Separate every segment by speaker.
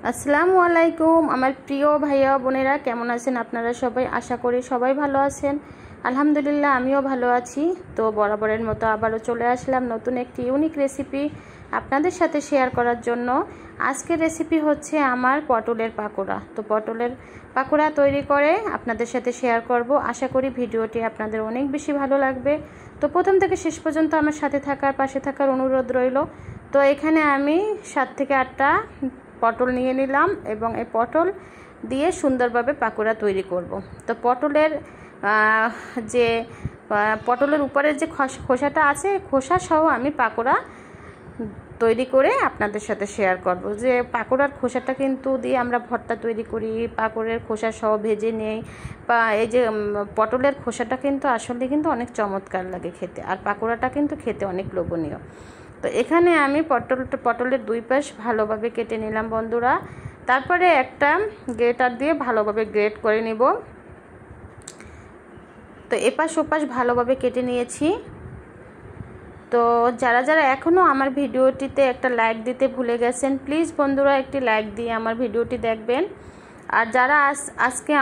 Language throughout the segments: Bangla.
Speaker 1: আসসালামু আলাইকুম আমার প্রিয় ভাইয়া বোনেরা, কেমন আছেন আপনারা সবাই? আশা করি সবাই ভালো আছেন। আলহামদুলিল্লাহ আমিও ভালো আছি। তো বরাবরের মতো আবারও চলে আসলাম নতুন একটি ইউনিক রেসিপি আপনাদের সাথে শেয়ার করার জন্য। আজকের রেসিপি হচ্ছে আমার পটলের পাকোড়া। তো পটলের পাকোড়া তৈরি করে আপনাদের সাথে শেয়ার করব। আশা করি ভিডিওটি আপনাদের অনেক বেশি ভালো লাগবে। তো প্রথম থেকে শেষ পর্যন্ত আমার সাথে থাকার পাশে থাকার অনুরোধ রইল। তো এখানে আমি 7 থেকে 8টা পটল নিয়ে নিলাম এবং এই পটল দিয়ে সুন্দরভাবে পাকোড়া তৈরি করব। তো পটলের যে পটলের উপরের যে খোসাটা আছে, খোসা সহ আমি পাকোড়া তৈরি করে আপনাদের সাথে শেয়ার করব। যে পাকোড়ার খোসাটা কিন্তু দিয়ে আমরা ভর্তা তৈরি করি, পাকোড়ের খোসা সহ ভেজে নেই, বা এই যে পটলের খোসাটা কিন্তু আসলে কিন্তু অনেক চমৎকার লাগে খেতে, আর পাকোড়াটা কিন্তু খেতে অনেক লোভনীয়। তো এখানে আমি পটলের দুই পাশ ভালোভাবে কেটে নিলাম বন্ধুরা। তারপরে একটা গ্রেটার দিয়ে ভালোভাবে গ্রেট করে নিব। তো এপাশ ওপাশ ভালোভাবে কেটে নিয়েছি। তো যারা যারা এখনও আমার ভিডিওটিতে একটা লাইক দিতে ভুলে গেছেন, প্লিজ বন্ধুরা একটি লাইক দিয়ে আমার ভিডিওটি দেখবেন। আর যারা আজকে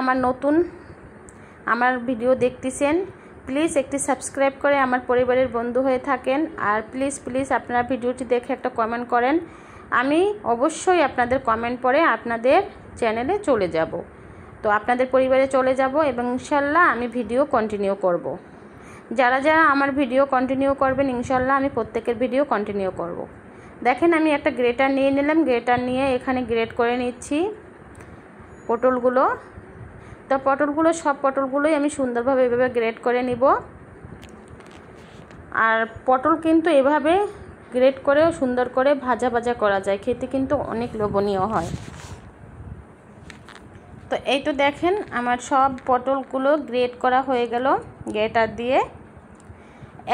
Speaker 1: আমার ভিডিও দেখতেছেন, প্লিজ একটি সাবস্ক্রাইব করে আমার পরিবারের বন্ধু হয়ে থাকেন। আর প্লিজ আপনারা ভিডিওটি দেখে একটা কমেন্ট করেন। আমি অবশ্যই আপনাদের কমেন্ট পড়ে আপনাদের চ্যানেলে চলে যাব। তো আপনাদের পরিবারে চলে যাব এবং ইনশাল্লাহ আমি ভিডিও কন্টিনিউ করব। যারা যারা আমার ভিডিও কন্টিনিউ করবেন, ইনশাল্লাহ আমি প্রত্যেকের ভিডিও কন্টিনিউ করব। দেখেন আমি একটা গ্রেটার নিয়ে নিলাম, গ্রেটার নিয়ে এখানে গ্রেট করে নিচ্ছি পটলগুলো। তো সব পটলগুলোই আমি সুন্দরভাবে এভাবে গ্রেট করে নিব। আর পটল কিন্তু এভাবে গ্রেট করেও সুন্দর করে ভাজা করা যায়, খেতে কিন্তু অনেক লোভনীয় হয়। তো এই তো দেখেন আমার সব পটলগুলো গ্রেট করা হয়ে গেল গ্রেটার দিয়ে।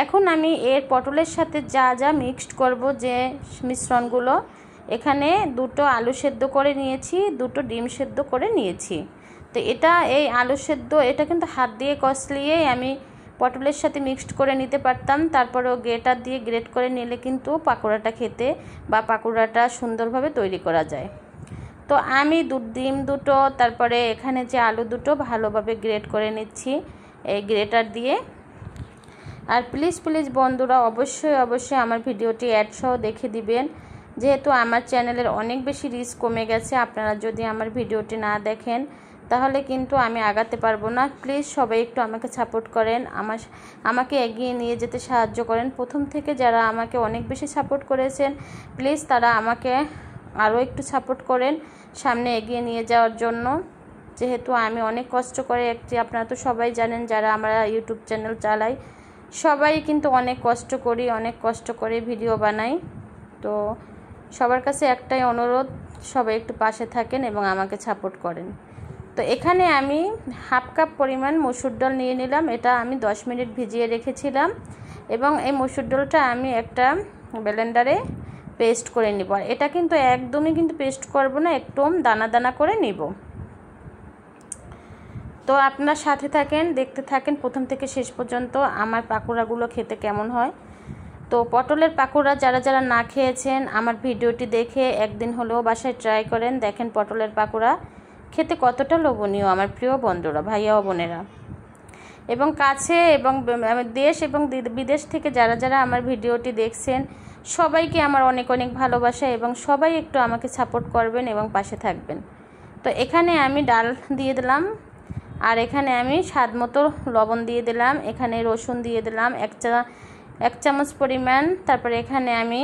Speaker 1: এখন আমি এর পটলের সাথে যা যা মিক্সড করব, যে মিশ্রণগুলো, এখানে 2টো আলু সেদ্ধ করে নিয়েছি, 2টো ডিম সেদ্ধ করে নিয়েছি। তো এই আলু সেদ্ধ এটা কিন্তু হাত দিয়ে কষলিয়ে আমি পটলের সাথে মিক্সড করে নিতে পারতাম। তারপরেও গ্রেটার দিয়ে গ্রেট করে নিলে কিন্তু পাকোড়াটা খেতে বা পাকোড়াটা সুন্দরভাবে তৈরি করা যায়। তো আমি ডিম 2টো, তারপরে এখানে যে আলু 2টো ভালোভাবে গ্রেট করে নিচ্ছি এই গ্রেটার দিয়ে। আর প্লিজ বন্ধুরা অবশ্যই আমার ভিডিওটি অ্যাড সহ দেখে দিবেন, যেহেতু আমার চ্যানেলের অনেক বেশি রিচ কমে গেছে। আপনারা যদি আমার ভিডিওটি না দেখেন তাহলে কিন্তু আমি আগাতে পারবো না। প্লিজ সবাই একটু আমাকে সাপোর্ট করেন, আমাকে এগিয়ে নিয়ে যেতে সাহায্য করেন। প্রথম থেকে যারা আমাকে অনেক বেশি সাপোর্ট করেছেন, প্লিজ তারা আমাকে আরও একটু সাপোর্ট করেন সামনে এগিয়ে নিয়ে যাওয়ার জন্য। যেহেতু আমি অনেক কষ্ট করে আপনারা তো সবাই জানেন যারা আমরা ইউটিউব চ্যানেল চালাই, সবাই কিন্তু অনেক কষ্ট করে ভিডিও বানাই। তো সবার কাছে একটাই অনুরোধ, সবাই একটু পাশে থাকেন এবং আমাকে সাপোর্ট করেন। তো এখানে আমি হাফ কাপ পরিমাণ মসুর ডাল নিয়ে নিলাম। এটা আমি 10 মিনিট ভিজিয়ে রেখেছিলাম এবং এই মসুর ডালটা আমি একটা ব্লেন্ডারে পেস্ট করে নিব। আর এটা কিন্তু একদমই পেস্ট করব না, একদম দানা করে নিব। তো আপনার সাথে থাকেন, দেখতে থাকেন প্রথম থেকে শেষ পর্যন্ত আমার পাকোড়াগুলো খেতে কেমন হয়। তো পটলের পাকোড়া যারা যারা না খেয়েছেন, আমার ভিডিওটি দেখে একদিন হলেও বাসায় ট্রাই করেন। দেখেন পটলের পাকোড়া খেতে কতটা লোভনীয় আমার প্রিয় বন্ধুরা, ভাইয়া ও বোনেরা, এবং কাছে এবং দেশ এবং বিদেশ থেকে যারা যারা আমার ভিডিওটি দেখছেন, সবাইকে আমার অনেক ভালোবাসা এবং সবাই একটু আমাকে সাপোর্ট করবেন এবং পাশে থাকবেন। তো এখানে আমি ডাল দিয়ে দিলাম, আর এখানে আমি স্বাদ মতো লবণ দিয়ে দিলাম, এখানে রসুন দিয়ে দিলাম 1 চামচ পরিমাণ। তারপরে এখানে আমি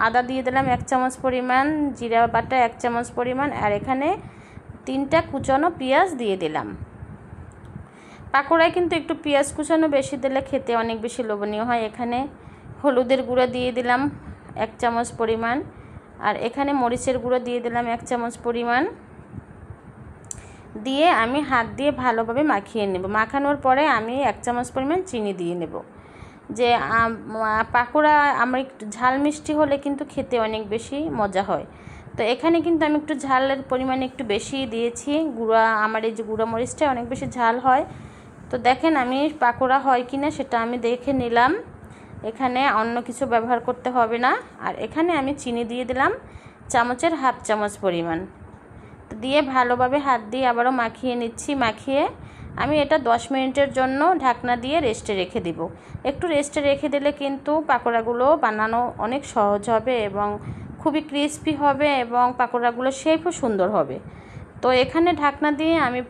Speaker 1: আদা দিয়ে দিলাম 1 চামচ পরিমাণ, জিরা বাটা 1 চামচ পরিমাণ, আর এখানে 3টা কুচানো পেঁয়াজ দিয়ে দিলাম। পাকোড়ায় কিন্তু একটু পেঁয়াজ কুচানো বেশি দিলে খেতে অনেক বেশি লোভনীয় হয়। এখানে হলুদের গুঁড়া দিয়ে দিলাম 1 চামচ পরিমাণ, আর এখানে মরিচের গুঁড়ো দিয়ে দিলাম 1 চামচ পরিমাণ। দিয়ে আমি হাত দিয়ে ভালোভাবে মাখিয়ে নেব। মাখানোর পরে আমি 1 চামচ পরিমাণ চিনি দিয়ে নেব। যে পাকোড়া আমার একটু ঝাল মিষ্টি হলে কিন্তু খেতে অনেক বেশি মজা হয়। তো এখানে কিন্তু আমি একটু ঝালের পরিমাণ একটু বেশি দিয়েছি। আমার এই যে গুঁড়া মরিচটা অনেক বেশি ঝাল হয়। তো দেখেন আমি পাকোড়া হয় কিনা সেটা আমি দেখে নিলাম। এখানে অন্য কিছু ব্যবহার করতে হবে না। আর এখানে আমি চিনি দিয়ে দিলাম চামচের হাফ চামচ পরিমাণ দিয়ে ভালোভাবে হাত দিয়ে আবারও মাখিয়ে নিচ্ছি। মাখিয়ে আমি এটা 10 মিনিটের জন্য ঢাকনা দিয়ে রেস্টে রেখে দিব। একটু রেস্টে রেখে দিলে কিন্তু পাকোড়াগুলো বানানো অনেক সহজ হবে এবং খুবই ক্রিস্পি হবে এবং পাকোড়াগুলো শেপও সুন্দর হবে। তো এখানে ঢাকনা দিয়ে আমি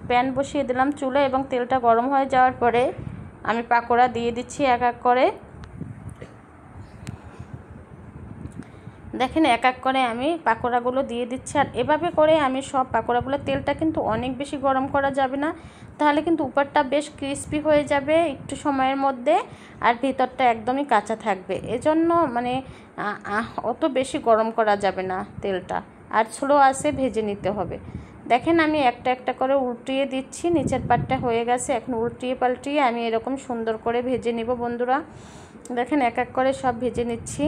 Speaker 1: প্যান বসিয়ে দিলাম চুলে এবং তেলটা গরম হয়ে যাওয়ার পরে আমি পাকোড়া দিয়ে দিচ্ছি এক এক করে। দেখেন এক এক করে আমি পাকোড়াগুলো দিয়ে দিচ্ছি। আর এভাবে করে আমি সব পাকোড়াগুলো, তেলটা কিন্তু অনেক বেশি গরম করা যাবে না, তাহলে কিন্তু উপরটা বেশ ক্রিস্পি হয়ে যাবে একটু সময়ের মধ্যে আর ভিতরটা একদমই কাঁচা থাকবে। এজন্য মানে অত বেশি গরম করা যাবে না তেলটা, আর স্লো আঁচে ভেজে নিতে হবে। দেখেন আমি একটা একটা করে উল্টিয়ে দিচ্ছি। নিচের পাটটা হয়ে গেছে, এখন উল্টিয়ে পাল্টিয়ে আমি এরকম সুন্দর করে ভেজে নিব বন্ধুরা। দেখেন এক এক করে সব ভেজে নিচ্ছি।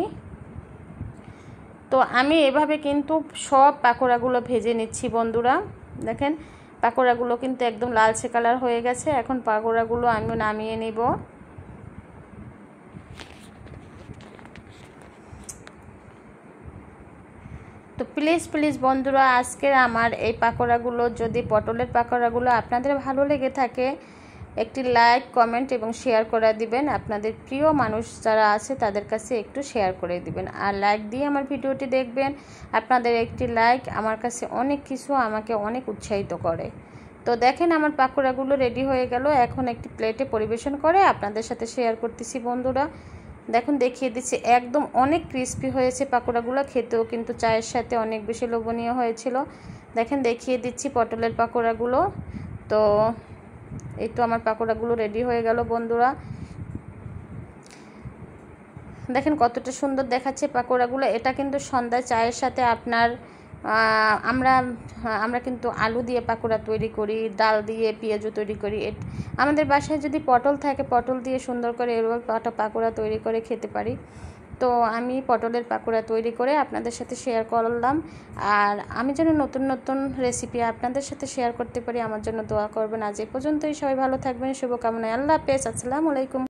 Speaker 1: তো আমি এভাবে কিন্তু সব পাকোড়াগুলো ভেজে নিচ্ছি বন্ধুরা। দেখেন পাকোড়াগুলো কিন্তু একদম লালচে কালার হয়ে গেছে। এখন পাকোড়াগুলো আমি নামিয়ে নিব। তো প্লিজ বন্ধুরা, আজকের আমার এই পাকোড়াগুলো, যদি পটলের পাকোড়াগুলো আপনাদের ভালো লেগে থাকে, একটি লাইক, কমেন্ট এবং শেয়ার করে দিবেন। আপনাদের প্রিয় মানুষ যারা আছে তাদের কাছে একটু শেয়ার করে দিবেন, আর লাইক দিয়ে আমার ভিডিওটি দেখবেন। আপনাদের একটি লাইক আমার কাছে অনেক কিছু, আমাকে অনেক উৎসাহিত করে। তো দেখেন আমার পাকোড়াগুলো রেডি হয়ে গেল। এখন একটি প্লেটে পরিবেশন করে আপনাদের সাথে শেয়ার করতেছি বন্ধুরা। দেখুন দেখিয়ে দিচ্ছি, একদম অনেক ক্রিস্পি হয়েছে পাকোড়াগুলো, খেতেও কিন্তু চায়ের সাথে অনেক বেশি লোভনীয় হয়েছিল। দেখেন দেখিয়ে দিচ্ছি পটলের পাকোড়াগুলো। তো এই তো আমার পাকোড়াগুলো রেডি হয়ে গেল বন্ধুরা। দেখেন কতটা সুন্দর দেখাচ্ছে পাকোড়াগুলো। এটা কিন্তু সন্ধ্যায় চায়ের সাথে আপনার আমরা কিন্তু আলু দিয়ে পাকোড়া তৈরি করি, ডাল দিয়ে পেঁয়াজও তৈরি করি। আমাদের বাসায় যদি পটল থাকে, পটল দিয়ে সুন্দর করে এরকম পাকোড়া তৈরি করে খেতে পারি। তো আমি পটলের পাকোড়া তৈরি করে আপনাদের সাথে শেয়ার করলাম। আর আমি যেন নতুন নতুন রেসিপি আপনাদের সাথে শেয়ার করতে পারি, আমার জন্য দোয়া করবেন। আজ এই পর্যন্তই, সবাই ভালো থাকবেন, শুভকামনায়। আল্লাহ হাফেজ, আসসালামু আলাইকুম।